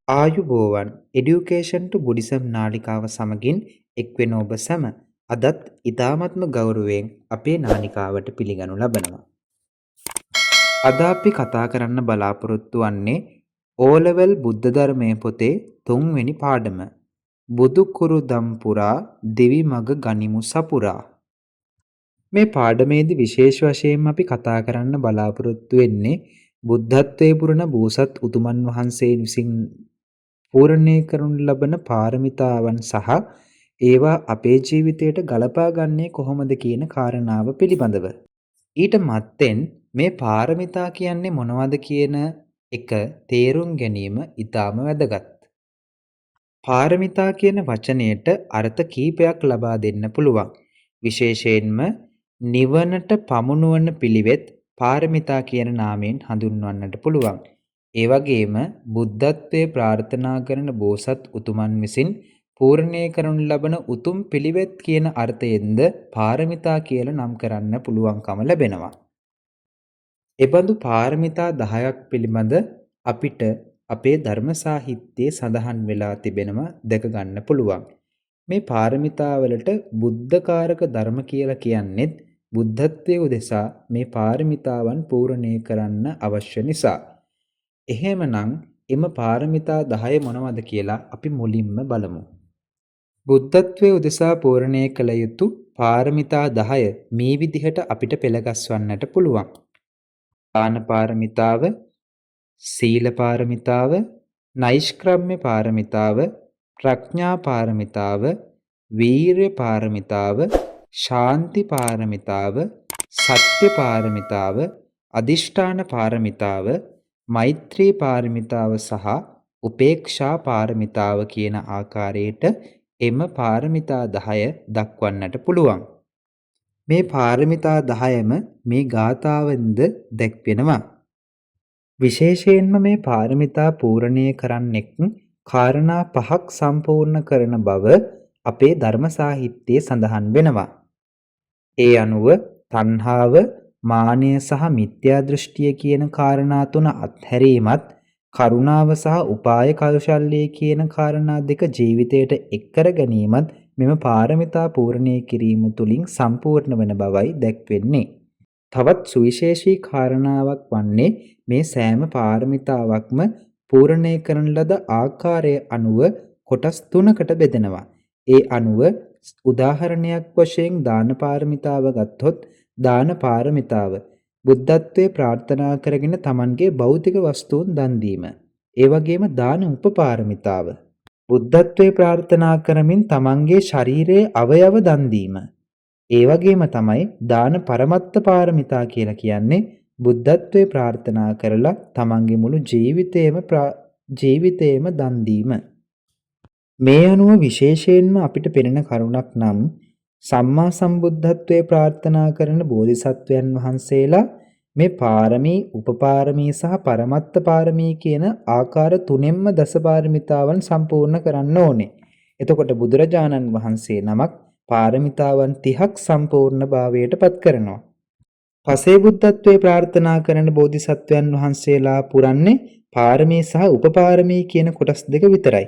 ආයුබෝවන් එඩියුකේෂන් ටු බුඩිසම් නාලිකාව සමගින් එක්වෙන ඔබ සැම අදත් ඉතාමත්ම ගෞරවයෙන් අපේ නාලිකාවට පිළිගනු ලබනවා. අද අපි කතා කරන්න බලාපොරොත්තු වන්නේ ඕලෙවල් බුද්ධ ධර්මය පොතේ 3 වෙනි පාඩම බුදු කුරුදම් පුරා දිවි මග ගනිමු සපුරා. මේ පාඩමේදී විශේෂ වශයෙන් අපි කතා කරන්න බලාපොරොත්තු වෙන්නේ බුද්ධත්වයේ පුරන බෝසත් උතුමන් වහන්සේ විසින් පූර්ණේ කරනු ලබන පාරමිතාවන් සහ ඒවා අපේ ජීවිතයට ගලපා ගන්නේ කොහොමද කියන කාරණාව පිළිබඳව. ඊට මත්තෙන් මේ පාරමිතා කියන්නේ මොනවද කියන එක තේරුම් ගැනීම ඉතාම වැදගත්. පාරමිතා කියන වචනයට අර්ථ කීපයක් ලබා දෙන්න පුළුවන්. විශේෂයෙන්ම නිවනට පමුණුවන පිළිවෙත් පාරමිතා කියන නාමයෙන් හඳුන්වන්නට පුළුවන්. ඒ වගේම බුද්ධත්වයේ ප්‍රාර්ථනා කරන බෝසත් උතුමන් විසින් පූර්ණේ කරනු ලබන උතුම් පිළිවෙත් කියන අර්ථයෙන්ද පාරමිතා කියලා නම් කරන්න පුළුවන්කම ලැබෙනවා. එබඳු පාරමිතා 10ක් පිළිබඳ අපිට අපේ ධර්ම සාහිත්‍යයේ සඳහන් වෙලා තිබෙනවා දැක ගන්න පුළුවන්. මේ පාරමිතාවලට බුද්ධකාරක ධර්ම කියලා කියන්නේත් බුද්ධත්වයේ උදෙසා මේ පාරමිතාවන් පූර්ණේ කරන්න අවශ්‍ය නිසා. එහෙමනම් එම පාරමිතා 10 මොනවද කියලා අපි මුලින්ම බලමු. බුද්ධත්වයේ උදෙසා පූර්ණේ කළ යුතු පාරමිතා 10 මේ විදිහට අපිට පෙළගස්වන්නට පුළුවන්. දාන පාරමිතාව, සීල පාරමිතාව, නෛෂ්ක්‍රම්‍ය පාරමිතාව, ප්‍රඥා පාරමිතාව, වීර්ය පාරමිතාව, ශාන්ති පාරමිතාව, සත්‍ය පාරමිතාව, අදිෂ්ඨාන පාරමිතාව, මෛත්‍රී පාරමිතාව සහ උපේක්ෂා පාරමිතාව කියන ආකාරයට එම පාරමිතා 10 දක්වන්නට පුළුවන්. මේ පාරමිතා 10ම මේ ගාථාවෙන්ද දැක්වෙනවා. විශේෂයෙන්ම මේ පාරමිතා පූර්ණේ කරන්නෙක් කාරණා 5ක් සම්පූර්ණ කරන බව අපේ ධර්ම සාහිත්‍යයේ සඳහන් වෙනවා. ඒ අනුව තණ්හාව, මානය සහ මිත්‍යා දෘෂ්ටිය කියන කාරණා තුන අත්හැරීමත්, කරුණාව සහ උපාය කෞශල්‍ය කියන කාරණා දෙක ජීවිතයට එක් කර ගැනීමත් මෙම පාරමිතා පූර්ණේ කිරීම තුළින් සම්පූර්ණ වන බවයි දැක්වෙන්නේ. තවත් සුවිශේෂී කාරණාවක් වන්නේ මේ සෑම පාරමිතාවක්ම පූර්ණේ කරන ලද ආකාරය අනුව කොටස් 3කට බෙදෙනවා. ඒ අනුව උදාහරණයක් වශයෙන් දාන පාරමිතාව ගත්තොත් දාන පාරමිතාව බුද්ධත්වයේ ප්‍රාර්ථනා කරගෙන Tamanගේ භෞතික වස්තුන් දන් දීම. ඒ වගේම දාන උපපාරමිතාව බුද්ධත්වයේ ප්‍රාර්ථනා කරමින් Tamanගේ ශරීරයේ අවයව දන් දීම. ඒ වගේම තමයි දාන පරමත්ත පාරමිතා කියලා කියන්නේ බුද්ධත්වයේ ප්‍රාර්ථනා කරලා Tamanගේ මුළු ජීවිතේම දන් දීම. මේ අනුව විශේෂයෙන්ම අපිට පෙනෙන කරුණක් නම් සම්මා සම්බුද්ධත්වයේ ප්‍රාර්ථනා කරන බෝධිසත්වයන් වහන්සේලා මේ පාරමී, උපපාරමී සහ පරමත්ත පාරමී කියන ආකාර තුනෙන්ම දසපාරමිතාවන් සම්පූර්ණ කරන්න ඕනේ. එතකොට බුදුරජාණන් වහන්සේ නමක් පාරමිතාවන් 30ක් සම්පූර්ණ භාවයට පත් කරනවා. පසේ බුද්ධත්වයේ ප්‍රාර්ථනා කරන බෝධිසත්වයන් වහන්සේලා පුරන්නේ පාරමී සහ උපපාරමී කියන කොටස් දෙක විතරයි.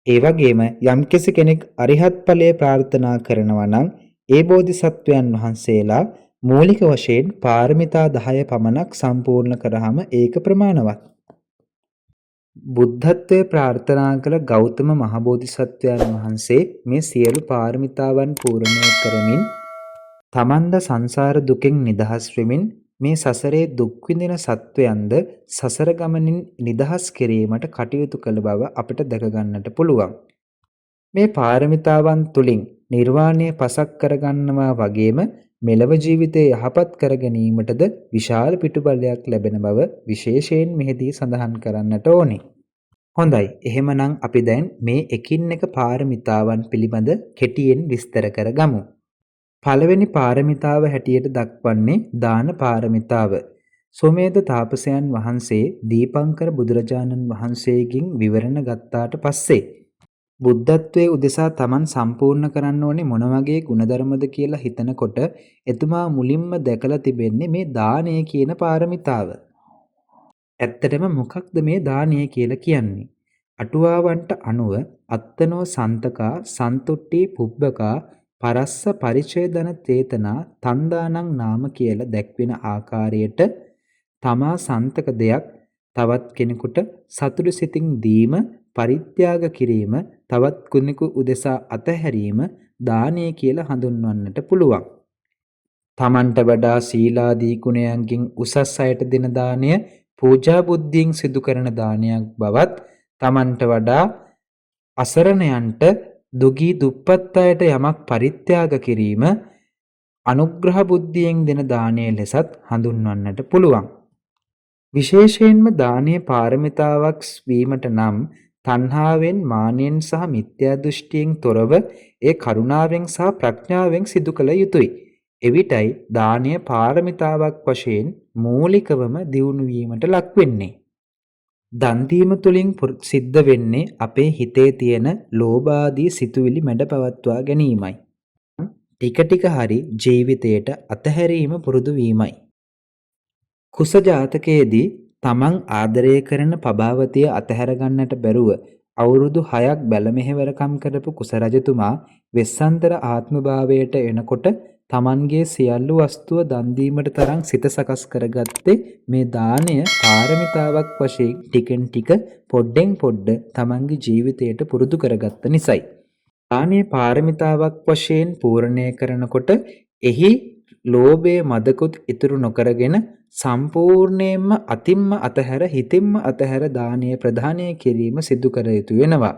ඒ වගේම යම්කිසි කෙනෙක් අරිහත් ඵලයේ ප්‍රාර්ථනා කරනවා නම් ඒ බෝධිසත්වයන් වහන්සේලා මූලික වශයෙන් පාරමිතා 10 පමණක් සම්පූර්ණ කරාම ඒක ප්‍රමාණවත්. බුද්ධත්වයේ ප්‍රාර්ථනා කළ ගෞතම මහ බෝධිසත්වයන් වහන්සේ මේ සියලු පාරමිතාවන් පූර්ණය කරමින් තමන්ද සංසාර දුකෙන් නිදහස් වෙමින් මේ සසරේ දුක් විඳින සත්වයන්ද සසර ගමනින් නිදහස් කිරීමට කටයුතු කළ බව අපිට දැක ගන්නට පුළුවන්. මේ පාරමිතාවන් තුලින් නිර්වාණය පසක් කරගන්නවා වගේම මෙලව ජීවිතය යහපත් කර ගැනීමටද විශාල පිටුබලයක් ලැබෙන බව විශේෂයෙන් මෙහිදී සඳහන් කරන්නට ඕනේ. හොඳයි, එහෙමනම් අපි දැන් මේ එකින් එක පාරමිතාවන් පිළිබඳ කෙටියෙන් විස්තර කරගමු. පළවෙනි පාරමිතාව හැටියට දක්වන්නේ දාන පාරමිතාව. සෝමේද තාපසයන් වහන්සේ දීපංකර බුදුරජාණන් වහන්සේගෙන් විවරණ ගත්තාට පස්සේ බුද්ධත්වයේ උදෙසා Taman සම්පූර්ණ කරන්න ඕනේ මොන වගේ ගුණධර්මද කියලා හිතනකොට එතුමා මුලින්ම දැකලා තිබෙන්නේ මේ දානය කියන පාරමිතාව. ඇත්තටම මොකක්ද මේ දානය කියලා කියන්නේ? අටුවාවන්ට අනුව අත්තනෝ සන්තකා සන්තුට්ටි පුබ්බකා පරස්ස පරිච්ඡේදන චේතනා තන්දානං නාම කියලා දැක්වෙන ආකාරයට තමා සන්තක දෙයක් තවත් කෙනෙකුට සතුටු සිතින් දීම, පරිත්‍යාග කිරීම, තවත් කෙනෙකු උදෙසා අතහැරීම දානය කියලා හඳුන්වන්නට පුළුවන්. තමන්ට වඩා සීලාදී ගුණයන්ගෙන් උසස් අයට දෙන දානය පූජා බුද්ධියෙන් සිදු කරන දානයක් බවත්, තමන්ට වඩා අසරණයන්ට දුගී දුප්පත් අයට යමක් පරිත්‍යාග කිරීම අනුග්‍රහ බුද්ධියෙන් දෙන දානය ලෙසත් හඳුන්වන්නට පුළුවන්. විශේෂයෙන්ම දානය පාරමිතාවක් වීමට නම් තණ්හාවෙන්, මානෙන් සහ මිත්‍යා දෘෂ්ටියෙන් තොරව ඒ කරුණාවෙන් සහ ප්‍රඥාවෙන් සිදු කළ යුතුය. එවිටයි දානය පාරමිතාවක් වශයෙන් මූලිකවම දියුණු වීමට ලක් වෙන්නේ. දන් දීම තුළින් සිද්ධ වෙන්නේ අපේ හිතේ තියෙන ලෝභ ආදී සිතුවිලි මැඩ පවත්වා ගැනීමයි. ටික ටික හරි ජීවිතයට අතහැරීම පුරුදු වීමයි. කුස ජාතකයේදී තමන් ආදරය කරන පබාවතිය අතහැර ගන්නට බැරුව අවුරුදු 6ක් බැලමෙහෙවරකම් කරපු කුස රජතුමා වෙස්සන්තර ආත්මභාවයට එනකොට තමන්ගේ සියලු වස්තුව දන් දීමට තරම් සිත සකස් කරගත්තේ මේ දානය පාරමිතාවක් වශයෙන් ටිකෙන් ටික පොඩ්ඩෙන් පොඩ්ඩ තමන්ගේ ජීවිතයට පුරුදු කරගත්ත නිසයි. දානය පාරමිතාවක් වශයෙන් පූර්ණය කරනකොට එහි ලෝභය මදකුත් ඉතුරු නොකරගෙන සම්පූර්ණයෙන්ම අතින්ම අතහැර හිතින්ම අතහැර දානය ප්‍රදානය කිරීම සිදු කර යුතු වෙනවා.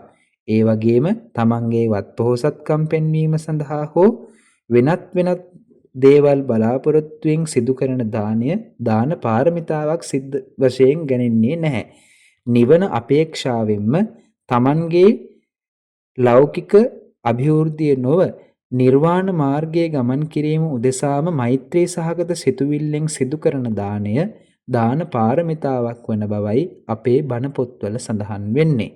ඒ වගේම තමන්ගේ වත්පොහොසත්කම් පෙන්වීම සඳහා හෝ වෙනත් දේවල් බලාපොරොත්තුවෙන් සිදු කරන දානය දාන පාරමිතාවක් සිද්ධ වශයෙන් ගණන්නේ නැහැ. නිවන අපේක්ෂාවෙන්ම තමන්ගේ ලෞකික අභිවෘද්ධිය නොව නිර්වාණ මාර්ගයේ ගමන් කිරීම උදෙසාම මෛත්‍රී සහගත සිතුවිල්ලෙන් සිදු කරන දානය දාන පාරමිතාවක් වන බවයි අපේ බණ පොත්වල සඳහන් වෙන්නේ.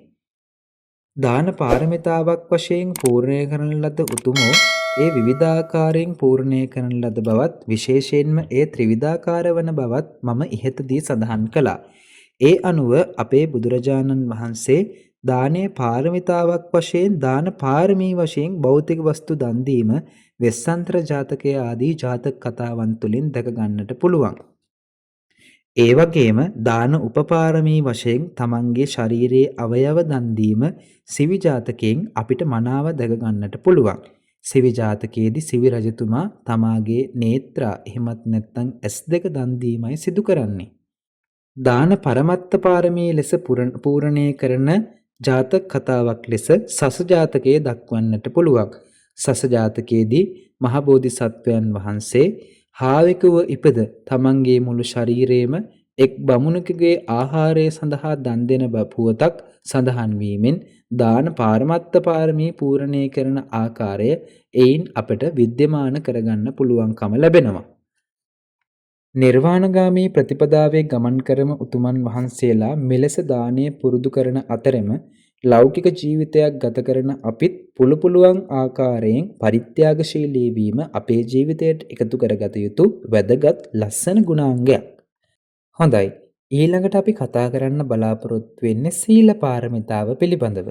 දාන පාරමිතාවක් වශයෙන් පූර්ණය කරන ලද උතුමෝ ඒ විවිධාකාරයෙන් පූර්ණය කරන ලද බවත්, විශේෂයෙන්ම ඒ ත්‍රිවිධාකාර වන බවත් මම ඉහතදී සඳහන් කළා. ඒ අනුව අපේ බුදුරජාණන් වහන්සේ දානය පාරමිතාවක් වශයෙන් දාන පාරමී වශයෙන් භෞතික වස්තු දන් දීම වෙස්සන්තර ජාතකය ආදී ජාතක කතාවන් තුළින් දැක ගන්නට පුළුවන්. ඒ වගේම දාන උපපාරමී වශයෙන් තමන්ගේ ශරීරයේ අවයව දන් දීම සිවි ජාතකයෙන් අපිට මනාව දැක ගන්නට පුළුවන්. සිවි ජාතකයේදී සිවි රජතුමා තමාගේ නේත්‍රා එහෙමත් නැත්නම් S2 දන් දීමයි සිදු කරන්නේ. දාන පරමත්ත පාරමී ලෙස පූර්ණය කරන ජාතක කතාවක් ලෙස සස ජාතකයේ දක්වන්නට පුළුවන්. සස ජාතකයේදී මහ බෝධිසත්වයන් වහන්සේ හාවෙකුව ඉපද තමන්ගේ මුළු ශරීරයේම එක් බමුණෙකුගේ ආහාරය සඳහා දන් දෙන පුවතක් සඳහන් වීමෙන් දාන පාරමත්ත පාරමී පූර්ණය කරන ආකාරය එයින් අපට විද්‍යමාන කරගන්න පුළුවන්කම ලැබෙනවා. නිර්වාණගාමී ප්‍රතිපදාවේ ගමන් කරන උතුමන් වහන්සේලා මෙලෙස දානය පුරුදු කරන අතරෙම ලෞකික ජීවිතයක් ගත කරන අපිත් පුළුවන් ආකාරයෙන් පරිත්‍යාගශීලී වීම අපේ ජීවිතයට එකතු කරගත යුතු වැදගත් ලස්සන ගුණාංගයක්. හොඳයි, ඊළඟට අපි කතා කරන්න බලාපොරොත්තු වෙන්නේ සීල පාරමිතාව පිළිබඳව.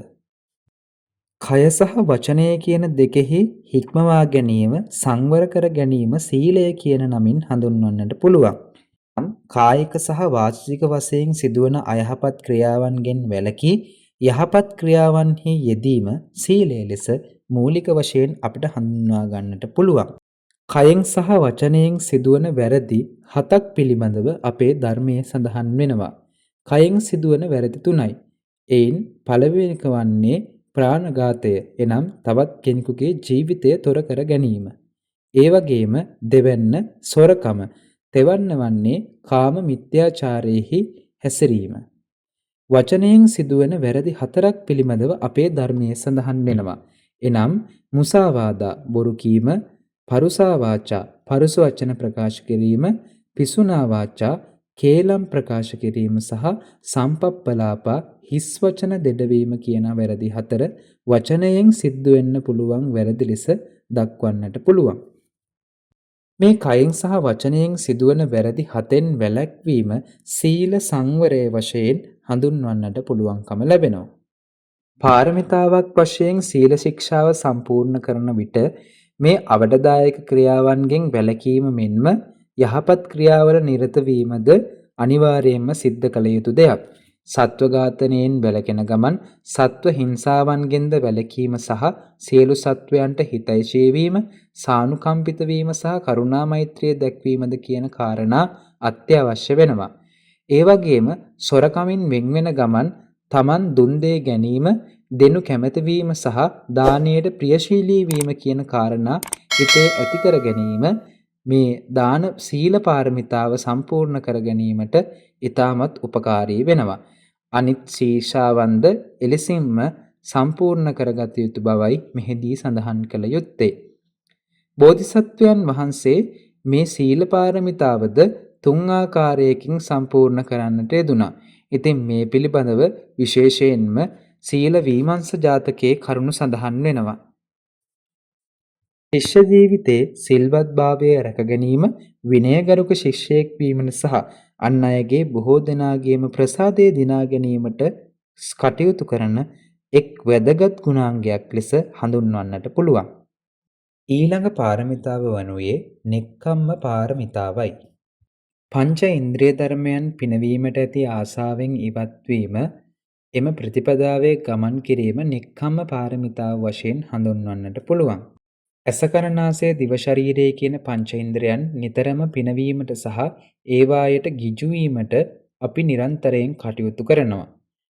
කය සහ වචනය කියන දෙකෙහි හික්මවා ගැනීම, සංවර කර ගැනීම සීලය කියන නමින් හඳුන්වන්නට පුළුවන්. කායික සහ වාචික වශයෙන් සිදුවන අයහපත් ක්‍රියාවන්ගෙන් වැළකී යහපත් ක්‍රියාවන්හි යෙදීම සීලය ලෙස මූලික වශයෙන් අපිට හඳුන්වා ගන්නට පුළුවන්. කයෙන් සහ වචනයෙන් සිදුවන වැරදි 7ක් පිළිබඳව අපේ ධර්මයේ සඳහන් වෙනවා. කයෙන් සිදුවන වැරදි 3යි. එයින් පළවෙනික වන්නේ ප්‍රාණඝාතය, එනම් තවත් කෙනෙකුගේ ජීවිතය තොර කර ගැනීම. ඒ වගේම දෙවැන්න සොරකම, තෙවන්න වන්නේ කාම මිත්‍යාචාරයේහි හැසිරීම. වචනයෙන් සිදුවන වැරදි 4ක් පිළිබඳව අපේ ධර්මයේ සඳහන් වෙනවා. එනම් මුසාවාදා, බොරු කීම, පරුසා වාචා, පරුස වචන ප්‍රකාශ කිරීම, පිසුනා වාචා, කේලම් ප්‍රකාශ කිරීම සහ සම්පප්පලාපා, හිස් වචන දෙඩවීම කියන වැරදි 4 වචනයෙන් සිද්ධ වෙන්න පුළුවන් වැරදි ලෙස දක්වන්නට පුළුවන්. මේ කයින් සහ වචනයෙන් සිදුවන වැරදි 7න් වැළැක්වීම සීල සංවරය වශයෙන් හඳුන්වන්නට පුළුවන්කම ලැබෙනවා. පාරමිතාවක් වශයෙන් සීල ශික්ෂාව සම්පූර්ණ කරන විට මේ අවඩදායක ක්‍රියාවන්ගෙන් වැළකීම මෙන්ම යහපත් ක්‍රියාවල නිරත වීමද අනිවාර්යයෙන්ම සිද්ධ කළ යුතු දෙයක්. සත්ව ඝාතනයෙන් වැළකෙන ගමන් සත්ව හිංසාවන්ගෙන්ද වැළකීම සහ සියලු සත්වයන්ට හිතෛෂී වීම, සානුකම්පිත වීම සහ කරුණා මෛත්‍රිය දැක්වීමද කියන කාරණා අත්‍යවශ්‍ය වෙනවා. ඒ වගේම සොරකමින් වෙන්වෙන ගමන් තමන් දුන් දේ ගැනීම, දෙනු කැමැති වීම සහ දානයට ප්‍රියශීලී වීම කියන කාරණා හිතේ ඇති කර ගැනීම මේ දාන සීල පාරමිතාව සම්පූර්ණ කර ගැනීමට ඉතාමත් උපකාරී වෙනවා. අනිත් ශීර්ෂාවන්ද එලෙසින්ම සම්පූර්ණ කරගත යුතු බවයි මෙහිදී සඳහන් කළ යුත්තේ. බෝධිසත්වයන් වහන්සේ මේ සීල පාරමිතාවද 3 ආකාරයකින් සම්පූර්ණ කරන්නට යෙදුණා. ඉතින් මේ පිළිබඳව විශේෂයෙන්ම සීල විමර්ශ ජාතකයේ කරුණු සඳහන් වෙනවා. ශිෂ්‍ය ජීවිතයේ සිල්වත් භාවය රැක ගැනීම, විනයගරුක ශිෂ්‍යයෙක් වීමන සහ අන් අයගේ බොහෝ දෙනාගේම ප්‍රසාදය දිනා ගැනීමට කටයුතු කරන එක් වැදගත් ගුණාංගයක් ලෙස හඳුන්වන්නට පුළුවන්. ඊළඟ පාරමිතාව වනුයේ නෙක්ඛම්ම පාරමිතාවයි. පංච ඉන්ද්‍රිය ධර්මයන් පිනවීමට ඇති ආසාවෙන් ඉවත්වීම, එම ප්‍රතිපදාවේ ගමන් කිරීම නෙක්ඛම්ම පාරමිතාව වශයෙන් හඳුන්වන්නට පුළුවන්. ඇසකරනාසය දිව ශරීරය කියන පංච ඉන්ද්‍රයන් නිතරම පිනවීමට සහ ඒවායට ගිජු වීමට අපි නිරන්තරයෙන් කටයුතු කරනවා.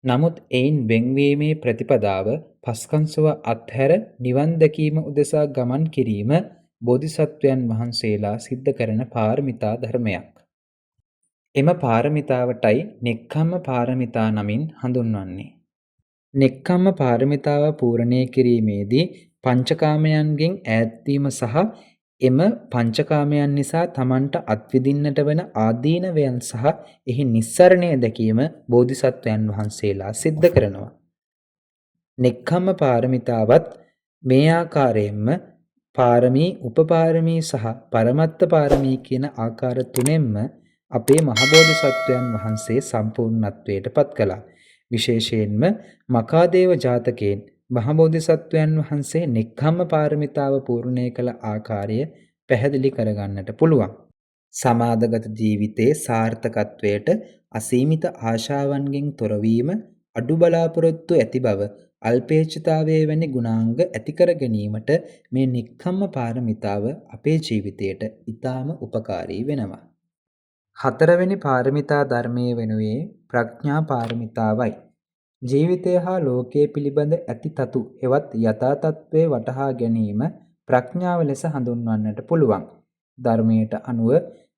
නමුත් එයින් වෙන්වීමේ ප්‍රතිපදාව පස්කංසුව අත්හැර නිවන් දැකීම උදෙසා ගමන් කිරීම බෝධිසත්වයන් වහන්සේලා සිද්ධ කරන පාරමිතා ධර්මයක්. එම පාරමිතාවටයි නෙක්ඛම්ම පාරමිතා නමින් හඳුන්වන්නේ. නෙක්ඛම්ම පාරමිතාව පූර්ණේ කිරීමේදී පංචකාමයන්ගෙන් ඈත්වීම සහ එම පංචකාමයන් නිසා තමන්ට අත්විඳින්නට වන ආදීනවයන් සහ එහි නිස්සරණය දැකීම බෝධිසත්වයන් වහන්සේලා සිද්ධ කරනවා. නෙක්ඛම්ම පාරමිතාවත් මේ ආකාරයෙන්ම පාරමී, උපපාරමී සහ පරමත්ත පාරමී කියන ආකාර තුනෙන්ම අපේ මහබෝධිසත්වයන් වහන්සේ සම්පූර්ණත්වයට පත් කළා. විශේෂයෙන්ම මකාදේව ජාතකයෙන් මහබෝධිසත්වයන් වහන්සේ නෙක්ඛම්ම පාරමිතාව පූර්ණය කළ ආකාරය පැහැදිලි කරගන්නට පුළුවන්. සමාදගත ජීවිතයේ සාර්ථකත්වයට අසීමිත ආශාවන්ගෙන් තොරවීම, අඩු බලාපොරොත්තු ඇති බව, අල්පේච්ඡතාවයේ වැනි ගුණාංග ඇති කර ගැනීමට මේ නෙක්ඛම්ම පාරමිතාව අපේ ජීවිතයට ඉතාම උපකාරී වෙනවා. 4 වෙනි පාරමිතා ධර්මයේ වෙනුවේ ප්‍රඥා පාරමිතාවයි. ජීවිතය හා ලෝකයේ පිළිබඳ ඇති තතු හෙවත් යථා තත්ත්වය වටහා ගැනීම ප්‍රඥාව ලෙස හඳුන්වන්නට පුළුවන්. ධර්මයට අනුව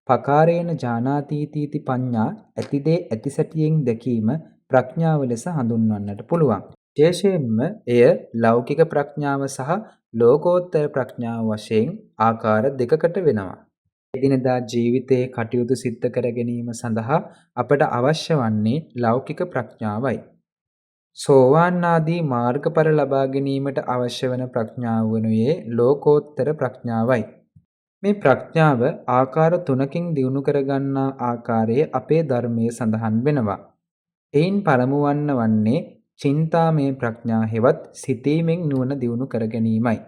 පකාරේන ඥානාතීති පඤ්ඤා ඇතිදේ ඇති සැටියෙන් දැකීම ප්‍රඥාව ලෙස හඳුන්වන්නට පුළුවන්. විශේෂයෙන්ම එය ලෞකික ප්‍රඥාව සහ ලෝකෝත්තර ප්‍රඥාව වශයෙන් ආකාර දෙකකට වෙනවා. එදිනදා ජීවිතයේ කටයුතු සිද්ධ කර ගැනීම සඳහා අපට අවශ්‍ය වන්නේ ලෞකික ප්‍රඥාවයි. සෝවාන් ආදී මාර්ගඵල ලබා ගැනීමට අවශ්‍ය වන ප්‍රඥාව වනුයේ ලෝකෝත්තර ප්‍රඥාවයි. මේ ප්‍රඥාව ආකාර 3කින් දියුණු කරගන්නා ආකාරයේ අපේ ධර්මයේ සඳහන් වෙනවා. එයින් පළමුවන්න වන්නේ චින්තාමය ප්‍රඥා හෙවත් සිතීමෙන් නුවණ දියුණු කර ගැනීමයි.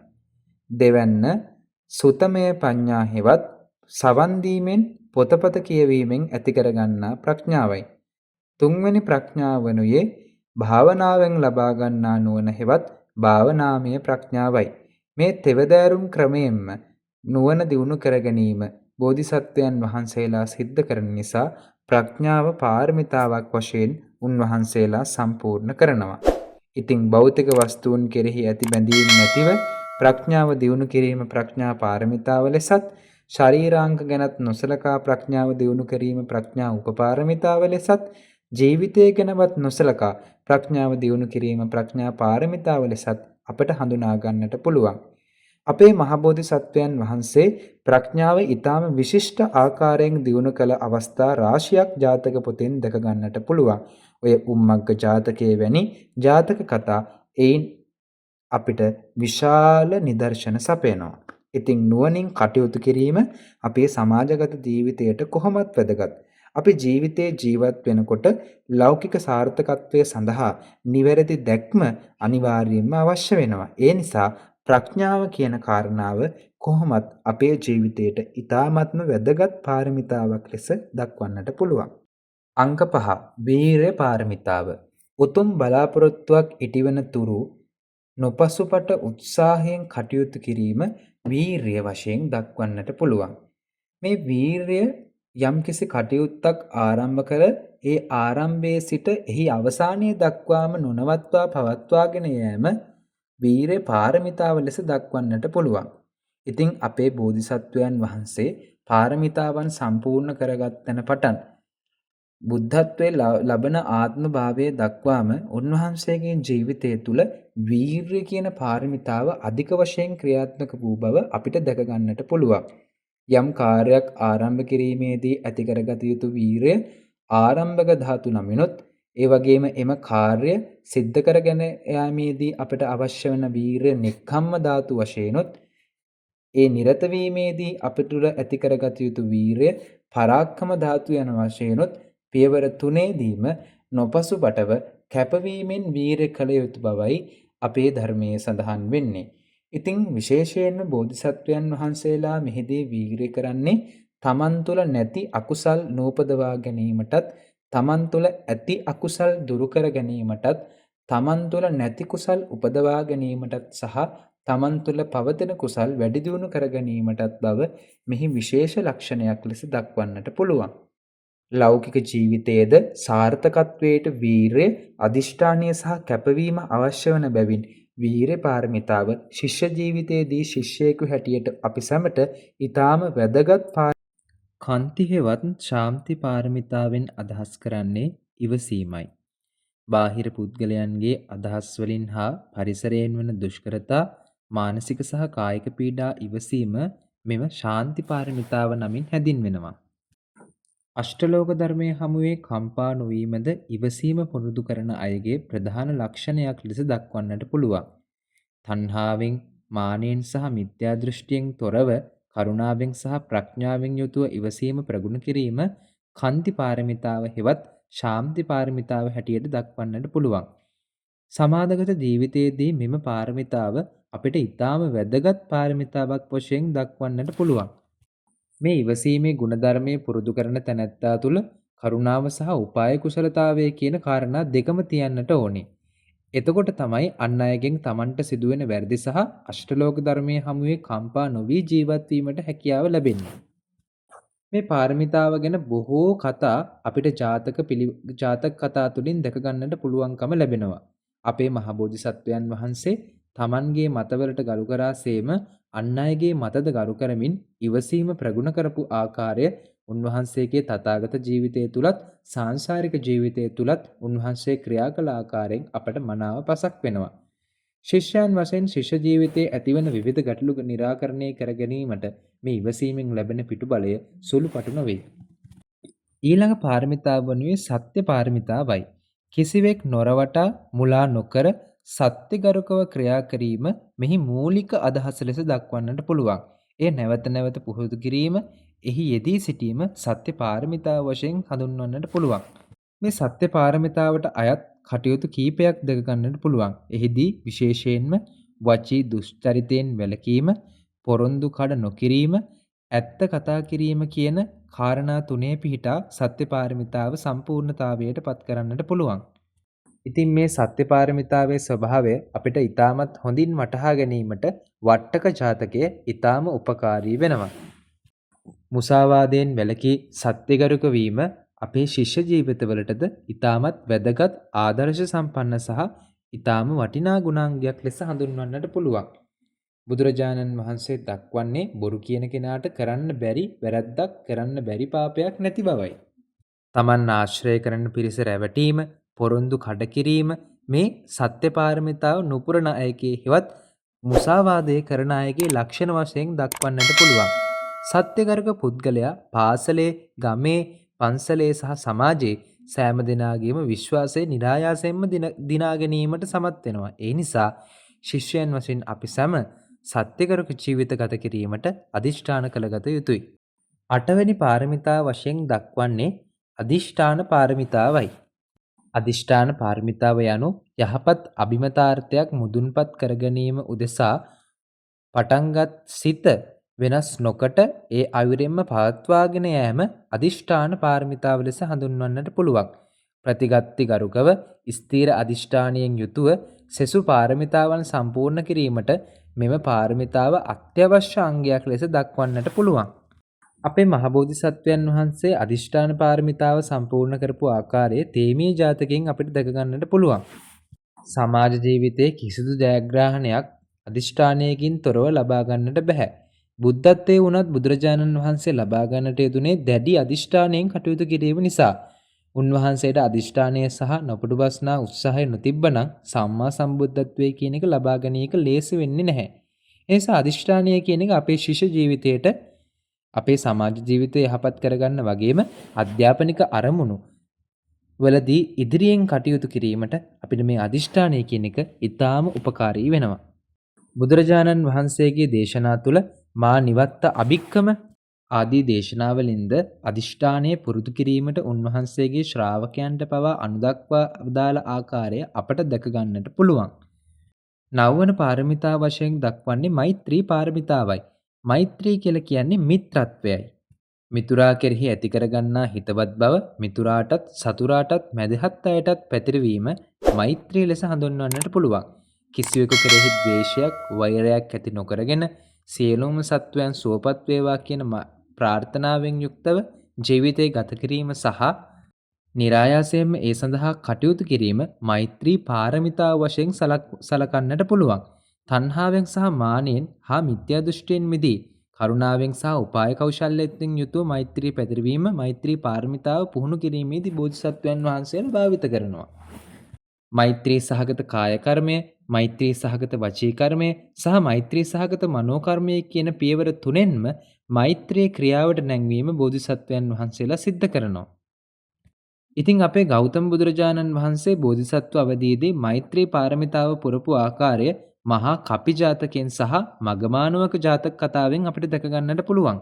දෙවැන්න සුතමය ප්‍රඥා හෙවත් සවන් දීමෙන් පොතපත කියවීමෙන් ඇති කරගන්නා ප්‍රඥාවයි. තුන්වෙනි ප්‍රඥාව වනුයේ භාවනාවෙන් ලබා ගන්නා නුවණ හෙවත් භාවනාමය ප්‍රඥාවයි. මේ තෙවදෑරුම් ක්‍රමයෙන්ම නුවණ දියුණු කර ගැනීම බෝධිසත්වයන් වහන්සේලා සිද්ධ කරන නිසා ප්‍රඥාව පාරමිතාවක් වශයෙන් උන්වහන්සේලා සම්පූර්ණ කරනවා. ඉතින් භෞතික වස්තුන් කෙරෙහි ඇති බැඳීම් නැතිව ප්‍රඥාව දියුණු කිරීම ප්‍රඥා පාරමිතාව ලෙසත්, ශරීරාංග ගැනත් නොසලකා ප්‍රඥාව දියුණු කිරීම ප්‍රඥා උපපාරමිතාව ලෙසත්, ජීවිතය ගැනවත් නොසලකා ප්‍රඥාව දියුණු කිරීම ප්‍රඥා පාරමිතාව ලෙසත් අපට හඳුනා ගන්නට පුළුවන්. අපේ මහබෝධිසත්වයන් වහන්සේ ප්‍රඥාව ඊටාම විශිෂ්ට ආකාරයෙන් දියුණු කළ අවස්ථා රාශියක් ජාතක පොතෙන් දැක ගන්නට පුළුවන්. ඔය උම්මග්ග ජාතකයේ වැනි ජාතක කතා එයින් අපිට විශාල නිදර්ශන සපයනවා. ඉතින් නුවණින් කටයුතු කිරීම අපේ සමාජගත ජීවිතයට කොහොමත් වැදගත්. අපි ජීවිතේ ජීවත් වෙනකොට ලෞකික සාර්ථකත්වය සඳහා නිවැරදි දැක්ම අනිවාර්යයෙන්ම අවශ්‍ය වෙනවා. ඒ නිසා ප්‍රඥාව කියන කාරණාව කොහොමත් අපේ ජීවිතයට ඉතාමත්ම වැදගත් පාරමිතාවක් ලෙස දක්වන්නට පුළුවන්. අංක 5 වීරය පාරමිතාව. උතුම් බලාපොරොත්තුවක් ඉටිවන තුරු නොපසුපට උත්සාහයෙන් කටයුතු කිරීම වීරිය වශයෙන් දක්වන්නට පුළුවන්. මේ වීරිය යම්කිසි කටයුත්තක් ආරම්භ කර ඒ ආරම්භයේ සිට එහි අවසානය දක්වාම නොනවත්වා පවත්වාගෙන යෑම වීරිය පාරමිතාව ලෙස දක්වන්නට පුළුවන්. ඉතින් අපේ බෝධිසත්වයන් වහන්සේ පාරමිතාවන් සම්පූර්ණ කරගත් තැන පටන් බුද්ධත්වයේ ලබන ආත්ම භාවය දක්වාම උන්වහන්සේගේ ජීවිතය තුළ වීරිය කියන පාරමිතාව අධික වශයෙන් ක්‍රියාත්මක වූ බව අපිට දැක ගන්නට පුළුවන්. යම් කාර්යයක් ආරම්භ කිරීමේදී ඇති කරගත යුතු වීරිය ආරම්භක ධාතු නමිනුත් ඒ වගේම එම කාර්ය සිද්ධ කරගෙන යාමේදී අපට අවශ්‍ය වන වීරිය නෙක්ඛම්ම ධාතු වශයෙන්ුත් ඒ නිරත වීමේදී අපට ඇති කරගත යුතු වීරිය පරාක්‍රම ධාතු යන වශයෙන්ුත් පියවර 3ෙදීම නොපසුබටව කැපවීමෙන් වීරිය කළ යුතු බවයි අපේ ධර්මයේ සඳහන් වෙන්නේ. ඉතින් විශේෂයෙන්ම බෝධිසත්වයන් වහන්සේලා මෙහිදී වීරිය කරන්නේ තමන් තුළ නැති අකුසල් නූපදවා ගැනීමටත්, තමන් තුළ ඇති අකුසල් දුරු කර ගැනීමටත්, තමන් තුළ නැති කුසල් උපදවා ගැනීමටත් සහ තමන් තුළ පවතින කුසල් වැඩි දියුණු කර ගැනීමටත් බව මෙහි විශේෂ ලක්ෂණයක් ලෙස දක්වන්නට පුළුවන්. ලෞකික ජීවිතයේද සාර්ථකත්වයට වීරිය, අදිෂ්ඨානය සහ කැපවීම අවශ්‍ය වන බැවින් වීරිය පාරමිතාව ශිෂ්‍ය ජීවිතයේදී ශිෂ්‍යයෙකු හැටියට අපි සැමට ඊටාම වැදගත් කාන්තිහෙවත් ශාන්ති පාරමිතාවෙන් අදහස් කරන්නේ ඉවසීමයි. බාහිර පුද්ගලයන්ගේ අදහස් වලින් හා පරිසරයෙන් වන දුෂ්කරතා, මානසික සහ කායික පීඩා ඉවසීම මෙම ශාන්ති පාරමිතාව නමින් හැඳින්වෙනවා. අෂ්ටලෝක ධර්මයේ හමුවේ කම්පා නොවීමද ඉවසීම පුරුදු කරන අයගේ ප්‍රධාන ලක්ෂණයක් ලෙස දක්වන්නට පුළුවන්. තණ්හාවෙන්, මානෙන් සහ මිත්‍යා දෘෂ්ටියෙන් තොරව කරුණාවෙන් සහ ප්‍රඥාවෙන් යුතුව ඉවසීම ප්‍රගුණ කිරීම කාන්ති පාරමිතාව හෙවත් ශාන්ති පාරමිතාව හැටියට දක්වන්නට පුළුවන්. සමාජගත ජීවිතයේදී මෙම පාරමිතාව අපිට ඊටාම වැදගත් පාරමිතාවක් වශයෙන් දක්වන්නට පුළුවන්. මේ ඉවසීමේ ගුණධර්මයේ පුරුදු කරන තැනැත්තා තුළ කරුණාව සහ උපාය කුසලතාවය කියන කාරණා දෙකම තියන්නට ඕනේ. එතකොට තමයි අන් අයගෙන් Tamanට සිදුවෙන වැරදි සහ අෂ්ටලෝක ධර්මයේ හමුවේ කම්පා නොවි ජීවත් වීමට හැකියාව ලැබෙන්නේ. මේ පාරමිතාව ගැන බොහෝ කතා අපිට ජාතක කතා තුලින් දැක ගන්නට පුළුවන්කම ලැබෙනවා. අපේ මහ බෝධිසත්වයන් වහන්සේ Tamanගේ මතවලට ගරු කරාසේම අන් අයගේ මතද ගරු කරමින් ඉවසීම ප්‍රගුණ කරපු ආකාරය උන්වහන්සේගේ තථාගත ජීවිතය තුලත් සාංශාරික ජීවිතය තුලත් උන්වහන්සේ ක්‍රියා කළ ආකාරයෙන් අපට මනාව පසක් වෙනවා. ශිෂ්‍යයන් වශයෙන් ශිෂ්‍ය ජීවිතයේ ඇතිවන විවිධ ගැටලු निराකරණය කර ගැනීමට මේ ඉවසීමෙන් ලැබෙන පිටුබලය සුළුපටු නොවේ. ඊළඟ පාරමිතාව වනුයේ සත්‍ය පාරමිතාවයි. කිසිවෙක් නොරවටා මුලා නොකර සත්‍යගරුකව ක්‍රියා කිරීම මෙහි මූලික අදහස ලෙස දක්වන්නට පුළුවන්. එය නැවත නැවත පුහුණු කිරීම, එහි යෙදී සිටීම සත්‍ය පාරමිතාව වශයෙන් හඳුන්වන්නට පුළුවන්. මේ සත්‍ය පාරමිතාවට අයත් කටයුතු කීපයක් දැක ගන්නට පුළුවන්. එහිදී විශේෂයෙන්ම වචී දුෂ්චරිතයෙන් වැළකීම, පොරොන්දු කඩ නොකිරීම, ඇත්ත කතා කිරීම කියන කාරණා තුනේ පිහිටා සත්‍ය පාරමිතාව සම්පූර්ණතාවයට පත් කරන්නට පුළුවන්. ඉතින් මේ සත්‍ය පාරමිතාවේ ස්වභාවය අපිට ඊටමත් හොඳින් වටහා ගැනීමට වට්ටක ජාතකය ඊටම උපකාරී වෙනවා. මුසාවාදයෙන් වැළකී සත්‍යගරුක වීම අපේ ශිෂ්‍ය ජීවිතවලටද ඊටමත් වැදගත් ආදර්ශ සම්පන්න සහ ඊටම වටිනා ගුණාංගයක් ලෙස හඳුන්වන්නට පුළුවන්. බුදුරජාණන් වහන්සේ දක්වන්නේ බොරු කියන කෙනාට කරන්න බැරි වැරද්දක්, කරන්න බැරි පාපයක් නැති බවයි. Taman ආශ්‍රය කරන පිරිස රැවටීම, පොරොන්දු කඩ කිරීම මේ සත්‍ය පාරමිතාව නුපුරන අයගේ හෙවත් මුසාවාදයේ කරන අයගේ ලක්ෂණ වශයෙන් දක්වන්නට පුළුවන්. සත්‍යගරුක පුද්ගලයා පාසලේ, ගමේ, පන්සලේ සහ සමාජයේ සෑම දෙනාගේම විශ්වාසය නිරායාසයෙන්ම දිනා ගැනීමට සමත් වෙනවා. ඒ නිසා ශිෂ්‍යයන් වශයෙන් අපි සැම සත්‍යකරක ජීවිත ගත කිරීමට අදිෂ්ඨාන කළගත යුතුය. 8 වෙනි පාරමිතා වශයෙන් දක්වන්නේ අදිෂ්ඨාන පාරමිතාවයි. අදිෂ්ඨාන පාරමිතාව යනු යහපත් අභිමතාර්ථයක් මුදුන්පත් කර ගැනීම උදෙසා පටන්ගත් සිත වෙනස් නොකොට ඒ අයුරින්ම පවත්වාගෙන යෑම අදිෂ්ඨාන පාරමිතාව ලෙස හඳුන්වන්නට පුළුවන්. ප්‍රතිගත්ති ගරුකව ස්ථීර අදිෂ්ඨානයෙන් යුතුව සෙසු පාරමිතාවන් සම්පූර්ණ කිරීමට මෙම පාරමිතාව අත්‍යවශ්‍ය අංගයක් ලෙස දක්වන්නට පුළුවන්. අපේ මහබෝධිසත්වයන් වහන්සේ අදිෂ්ඨාන පාරමිතාව සම්පූර්ණ කරපු ආකාරයේ තේමී ජාතකයෙන් අපිට දැක ගන්නට පුළුවන්. සමාජ ජීවිතයේ කිසිදු ජයග්‍රහණයක් අදිෂ්ඨානයකින් තොරව ලබා ගන්නට බෑ. බුද්ධත්වයේ වුණත් බුදුරජාණන් වහන්සේ ලබා ගන්නට යෙදුනේ දැඩි අදිෂ්ඨානයෙන් කටයුතු කිරීම නිසා. උන්වහන්සේට අදිෂ්ඨානය සහ නොපුඩුබස්නා උත්සාහය නොතිබ්බනම් සම්මා සම්බුද්ධත්වයේ කියන එක ලබා ගැනීම ලේසි වෙන්නේ නැහැ. ඒ නිසා අදිෂ්ඨානය කියන එක අපේ ශිෂ්‍ය ජීවිතයට අපේ සමාජ ජීවිතය යහපත් කරගන්න වගේම අධ්‍යාපනික අරමුණු වලදී ඉදිරියෙන් කටයුතු කිරීමට අපිට මේ අදිෂ්ඨානය කියන එක ඉතාම උපකාරී වෙනවා. බුදුරජාණන් වහන්සේගේ දේශනා තුළ මා නිවත්ත අභික්කම ආදී දේශනාවලින්ද අදිෂ්ඨානය පුරුදු කිරීමට උන්වහන්සේගේ ශ්‍රාවකයන්ට පවා අනුදක්වා දාල ආකාරය අපට දැක ගන්නට පුළුවන්. 9 වන පාරමිතාව වශයෙන් දක්වන්නේ මෛත්‍රී පාරමිතාවයි. මෛත්‍රී කියලා කියන්නේ මිත්‍රත්වයයි. මිතුරා කෙරෙහි ඇති කරගන්නා හිතවත් බව මිතුරාටත් සතුරාටත් මැදහත් අයටත් පැතිරවීම මෛත්‍රී ලෙස හඳුන්වන්නට පුළුවන්. කිසිවෙකු කෙරෙහි ද්වේෂයක් වෛරයක් ඇති නොකරගෙන සියලුම සත්වයන් සුවපත් වේවා කියන ප්‍රාර්ථනාවෙන් යුක්තව ජීවිතය ගත කිරීම සහ නිරායාසයෙන්ම ඒ සඳහා කටයුතු කිරීම මෛත්‍රී පාරමිතාව වශයෙන් සලකන්නට පුළුවන්. තණ්හාවෙන් සහ මානෙන් හා මිත්‍යා දෘෂ්ටියෙන් මිදී කරුණාවෙන් සහ උපාය කෞශල්‍යයෙන් යුතුව මෛත්‍රී පැතිරවීම මෛත්‍රී පාරමිතාව පුහුණු කිරීමේදී බෝධිසත්වයන් වහන්සේලා භාවිත කරනවා. මෛත්‍රී සහගත කාය කර්මය, මෛත්‍රී සහගත වචී කර්මය සහ මෛත්‍රී සහගත මනෝ කර්මය කියන පියවර තුනෙන්ම මෛත්‍රී ක්‍රියාවට නැංවීම බෝධිසත්වයන් වහන්සේලා සිද්ධ කරනවා. ඉතින් අපේ ගෞතම බුදුරජාණන් වහන්සේ බෝධිසත්ව අවදීදී මෛත්‍රී පාරමිතාව පුරපු ආකාරය මහා කපි ජාතකයෙන් සහ මගමානුවක ජාතක කතාවෙන් අපිට දැක ගන්නට පුළුවන්.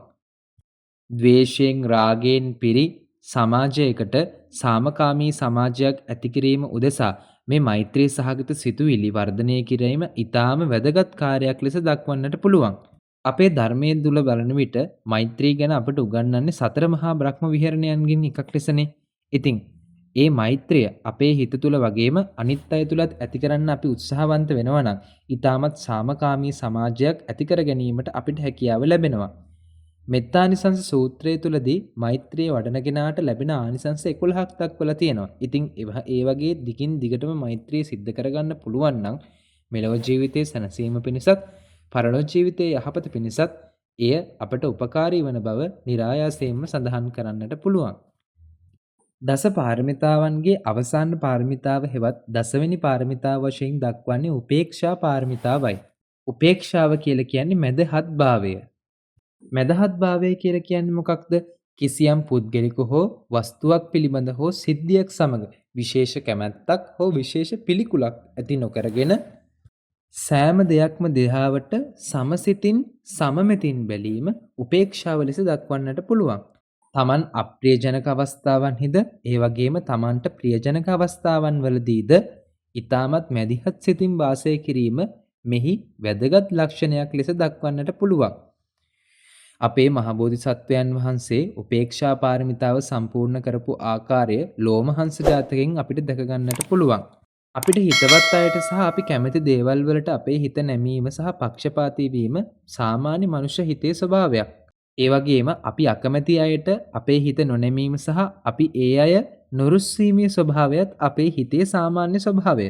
ද්වේෂයෙන් රාගයෙන් පිරි සමාජයකට සාමකාමී සමාජයක් ඇති කිරීම උදෙසා මේ මෛත්‍රී සහගත සිතුවිලි වර්ධනය කිරීම ඊටාම වැදගත් කාර්යයක් ලෙස දක්වන්නට පුළුවන්. අපේ ධර්මයේ තුල බලන විට මෛත්‍රී ගැන අපට උගන්වන්නේ සතර මහා බ්‍රහ්ම විහරණයන්ගෙන් එකක් ලෙසනේ. ඉතින් ඒ මෛත්‍රිය අපේ හිත තුල වගේම අනිත් අය තුලත් ඇති කරන්න අපි උත්සාහවන්ත වෙනවා නම් ඊටමත් සාමකාමී සමාජයක් ඇති කර ගැනීමට අපිට හැකියාව ලැබෙනවා. මෙත්තානිසංස සූත්‍රය තුලදී මෛත්‍රිය වඩන කෙනාට ලැබෙන ආනිසංස 11ක් දක්වලා තියෙනවා. ඉතින් ඒ වගේ දිගින් දිගටම මෛත්‍රිය සිද්ධ කරගන්න පුළුවන් නම් මෙලොව ජීවිතයේ සැනසීම පිණිසත් පරලොව ජීවිතයේ යහපත පිණිසත් එය අපට උපකාරී වන බව નિરાයාසයෙන්ම සඳහන් කරන්නට පුළුවන්. දස පාරමිතාවන්ගේ අවසාන පාරමිතාව හෙවත් දසවෙනි පාරමිතාව වශයෙන් දක්වන්නේ උපේක්ෂා පාරමිතාවයි. උපේක්ෂාව කියලා කියන්නේ මැදහත් භාවය. මැදහත් භාවය කියලා කියන්නේ මොකක්ද? කිසියම් පුද්ගලික හෝ වස්තුවක් පිළිබඳ හෝ සිද්ධියක් සමග විශේෂ කැමැත්තක් හෝ විශේෂ පිළිකුලක් ඇති නොකරගෙන සෑම දෙයක්ම දෙහාවට සමසිතින් සමමෙතින් බැලීම උපේක්ෂාව ලෙස දක්වන්නට පුළුවන්. තමන් අප්‍රියජනක අවස්ථාවන්හිද ඒ වගේම තමන්ට ප්‍රියජනක අවස්ථාවන් වලදීද ඊටමත් මැදිහත් සිතින් වාසය කිරීම මෙහි වැදගත් ලක්ෂණයක් ලෙස දක්වන්නට පුළුවන්. අපේ මහබෝධිසත්වයන් වහන්සේ උපේක්ෂා පාරමිතාව සම්පූර්ණ කරපු ආකාරය ලෝමහංස ජාතකයෙන් අපිට දැක ගන්නට පුළුවන්. අපිට හිතවත් අයට සහ අපි කැමති දේවල් වලට අපේ හිත නැමීම සහ පක්ෂපාතී වීම සාමාන්‍ය මනුෂ්‍ය හිතේ ස්වභාවයක්. ඒ වගේම අපි අකමැති අයට අපේ හිත නොනැමීම සහ අපි ඒ අය නොරුස්සීමේ ස්වභාවයත් අපේ හිතේ සාමාන්‍ය ස්වභාවය.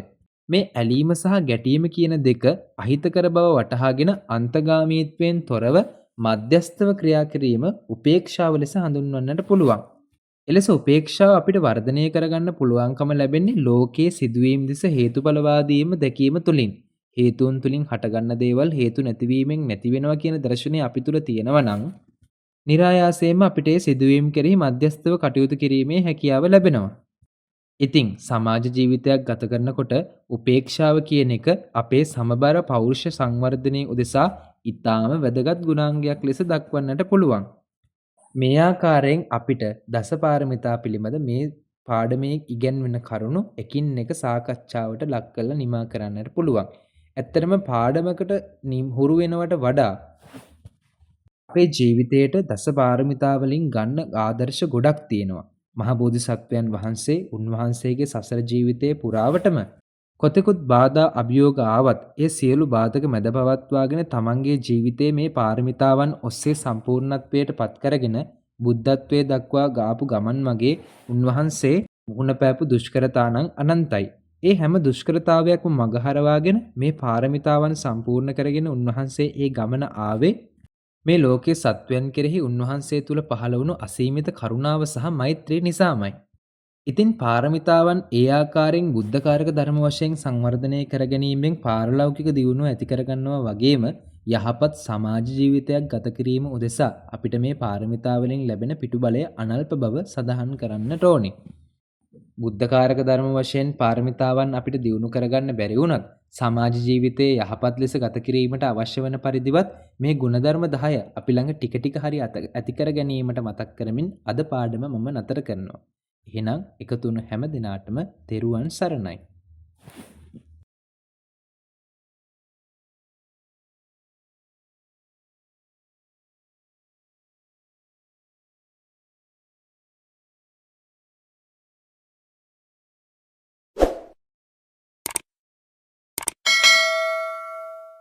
මේ ඇලීම සහ ගැටීම කියන දෙක අහිතකර බව වටහාගෙන අන්තගාමීත්වයෙන් තොරව මධ්‍යස්තව ක්‍රියා කිරීම උපේක්ෂාව ලෙස හඳුන්වන්නට පුළුවන්. එලෙස උපේක්ෂාව අපිට වර්ධනය කරගන්න පුළුවන්කම ලැබෙන්නේ ලෝකයේ සිදුවීම් දෙස හේතුඵලවාදීම දැකීම තුළින්. හේතුන් තුළින් හටගන්න දේවල් හේතු නැතිවීමෙන් නැති වෙනවා කියන දර්ශනය අපි තුල තියෙනවා නම් નિરાයාසයෙන්ම අපිට ඒ සිදුවීම් කෙරෙහි මධ්‍යස්තව කටයුතු කිරීමේ හැකියාව ලැබෙනවා. ඉතින් සමාජ ජීවිතයක් ගත කරනකොට උපේක්ෂාව කියන එක අපේ සමබර පෞරුෂ සංවර්ධනයේ උදෙසා ඊටාම වැදගත් ගුණාංගයක් ලෙස දක්වන්නට පුළුවන්. මේ ආකාරයෙන් අපිට දසපාරමිතා පිළිබඳ මේ පාඩමේ ඉගැන්වෙන කරුණු එකින් එක සාකච්ඡාවට ලක් කරලා නිමා කරන්නට පුළුවන්. ඇත්තටම පාඩමකට හුරු වෙනවට වඩා අපේ ජීවිතයට දසපාරමිතා වලින් ගන්න ආදර්ශ ගොඩක් තියෙනවා. මහා බෝධිසත්වයන් වහන්සේ උන්වහන්සේගේ සසර ජීවිතයේ පුරාවටම කොතෙකුත් බාධා අභියෝග ආවත් ඒ සියලු බාධක මැද පවත්වාගෙන තමන්ගේ ජීවිතයේ මේ පාරමිතාවන් ඔස්සේ සම්පූර්ණත්වයට පත් කරගෙන බුද්ධත්වයේ දක්වා ගාපු ගමන් මගේ උන්වහන්සේ මුහුණ පෑපු දුෂ්කරතානම් අනන්තයි. ඒ හැම දුෂ්කරතාවයක්ම මගහරවාගෙන මේ පාරමිතාවන් සම්පූර්ණ කරගෙන උන්වහන්සේ ඒ ගමන ආවේ මේ ලෝකයේ සත්වයන් කෙරෙහි උන්වහන්සේ තුල පහළ වුණු අසීමිත කරුණාව සහ මෛත්‍රිය නිසාමයි. ඉතින් පාරමිතාවන් ඒ ආකාරයෙන් බුද්ධකාරක ධර්ම වශයෙන් සංවර්ධනය කරගැනීමෙන් පාරලෞකික දියුණුව ඇති කරගන්නවා වගේම යහපත් සමාජ ජීවිතයක් ගත කිරීම උදෙසා අපිට මේ පාරමිතාවලින් ලැබෙන පිටුබලය අනල්ප බව සඳහන් කරන්නට ඕනේ. බුද්ධකාරක ධර්ම වශයෙන් පාරමිතාවන් අපිට දියුණු කරගන්න බැරි වුණත් සමාජ ජීවිතයේ යහපත් ලෙස ගත කිරීමට අවශ්‍ය වන පරිදිවත් මේ ගුණධර්ම 10 අපි ළඟ ටික ටික හරි ඇති කර ගැනීමට මතක් කරමින් අද පාඩම මම නතර කරනවා. එහෙනම් එකතු වුණු හැම දිනාටම තෙරුවන් සරණයි.